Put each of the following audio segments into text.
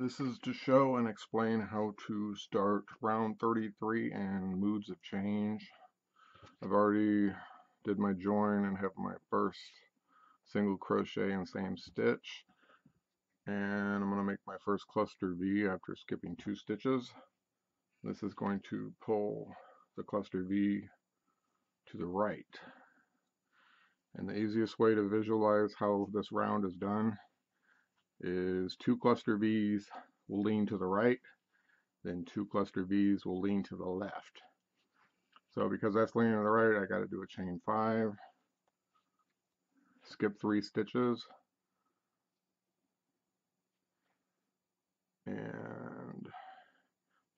This is to show and explain how to start round 33 and moods of change. I've already did my join and have my first single crochet in same stitch, and I'm going to make my first cluster V after skipping 2 stitches. This is going to pull the cluster V to the right, and the easiest way to visualize how this round is done is 2 cluster V's will lean to the right, then 2 cluster V's will lean to the left. So because that's leaning to the right, I got to do a chain 5, skip 3 stitches, and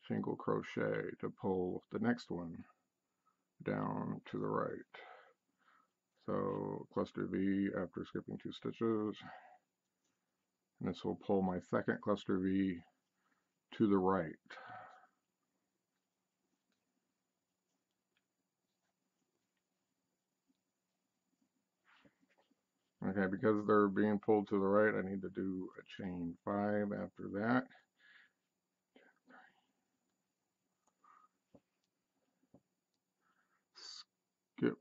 single crochet to pull the next one down to the right. So cluster V after skipping 2 stitches, and this will pull my second cluster V to the right. Okay, because they're being pulled to the right, I need to do a chain 5 after that. Skip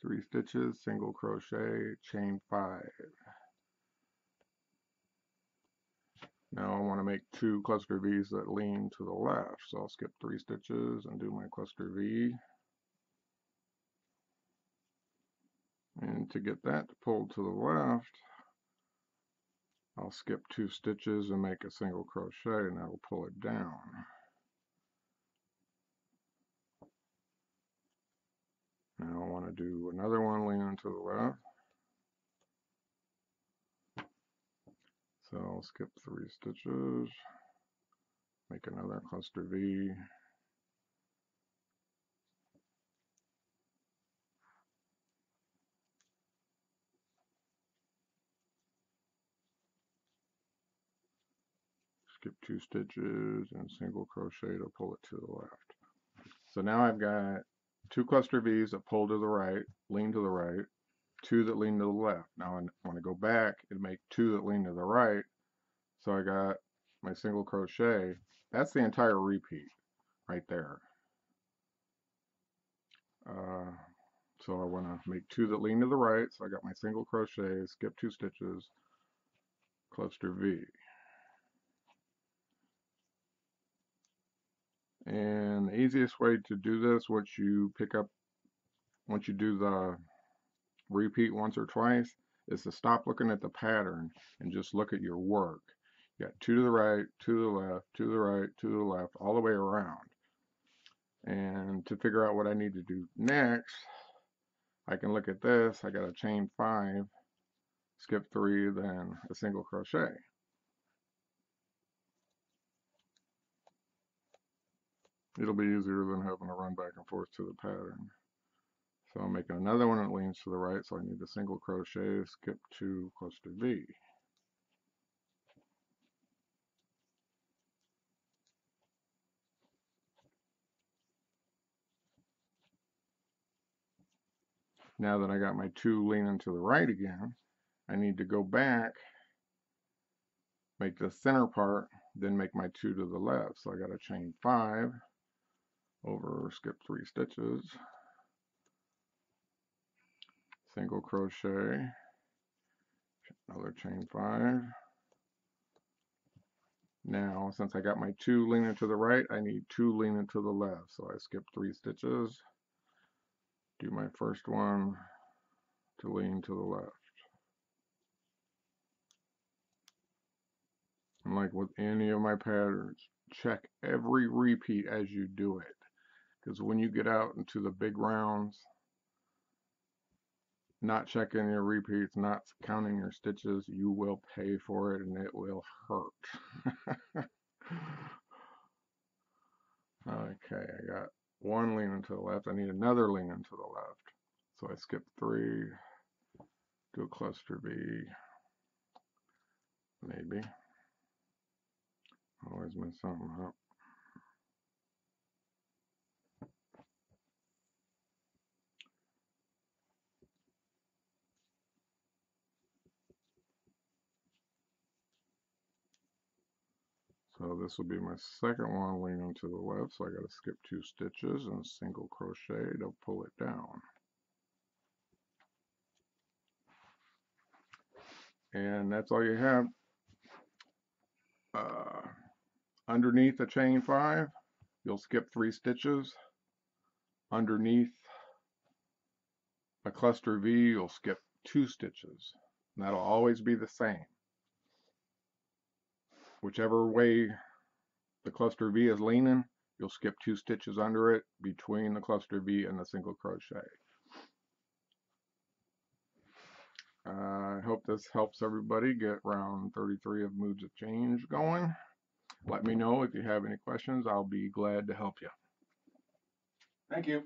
3 stitches, single crochet, chain 5. Now I want to make 2 cluster V's that lean to the left, so I'll skip 3 stitches and do my cluster V. And to get that to pull to the left, I'll skip 2 stitches and make a single crochet, and that'll pull it down. Now I want to do another one leaning to the left, so I'll skip 3 stitches, make another cluster V, skip 2 stitches and single crochet to pull it to the left. So now I've got 2 cluster V's that pull to the right, lean to the right, 2 that lean to the left. Now I want to go back and make 2 that lean to the right. So I got my single crochet. That's the entire repeat right there. So I want to make 2 that lean to the right. So I got my single crochet, skip 2 stitches, cluster V. And the easiest way to do this, once you do the repeat once or twice, is to stop looking at the pattern and just look at your work. You got 2 to the right, 2 to the left, 2 to the right, 2 to the left, all the way around. And to figure out what I need to do next, I can look at this. I got a chain 5, skip 3, then a single crochet. It'll be easier than having to run back and forth to the pattern. So I'm making another one that leans to the right, so I need a single crochet, skip 2, cluster V. Now that I got my 2 leaning to the right again, I need to go back, make the center part, then make my 2 to the left. So I got a chain 5 over, skip 3 stitches, single crochet, another chain 5. Now, since I got my 2 leaning to the right, I need 2 leaning to the left. So I skip 3 stitches, do my first one to lean to the left. And like with any of my patterns, check every repeat as you do it. Because when you get out into the big rounds, not checking your repeats, not counting your stitches, you will pay for it and it will hurt. Okay, I got 1 leaning to the left. I need another leaning to the left. So I skip 3, do a cluster V, maybe. Always mess something up. So this will be my second one leaning to the left, so I got to skip 2 stitches and single crochet to pull it down. And that's all you have. Underneath a chain 5, you'll skip 3 stitches. Underneath a cluster V, you'll skip 2 stitches. And that'll always be the same. Whichever way the cluster V is leaning, you'll skip 2 stitches under it between the cluster V and the single crochet. I hope this helps everybody get round 33 of Moods of Change going. Let me know if you have any questions. I'll be glad to help you. Thank you.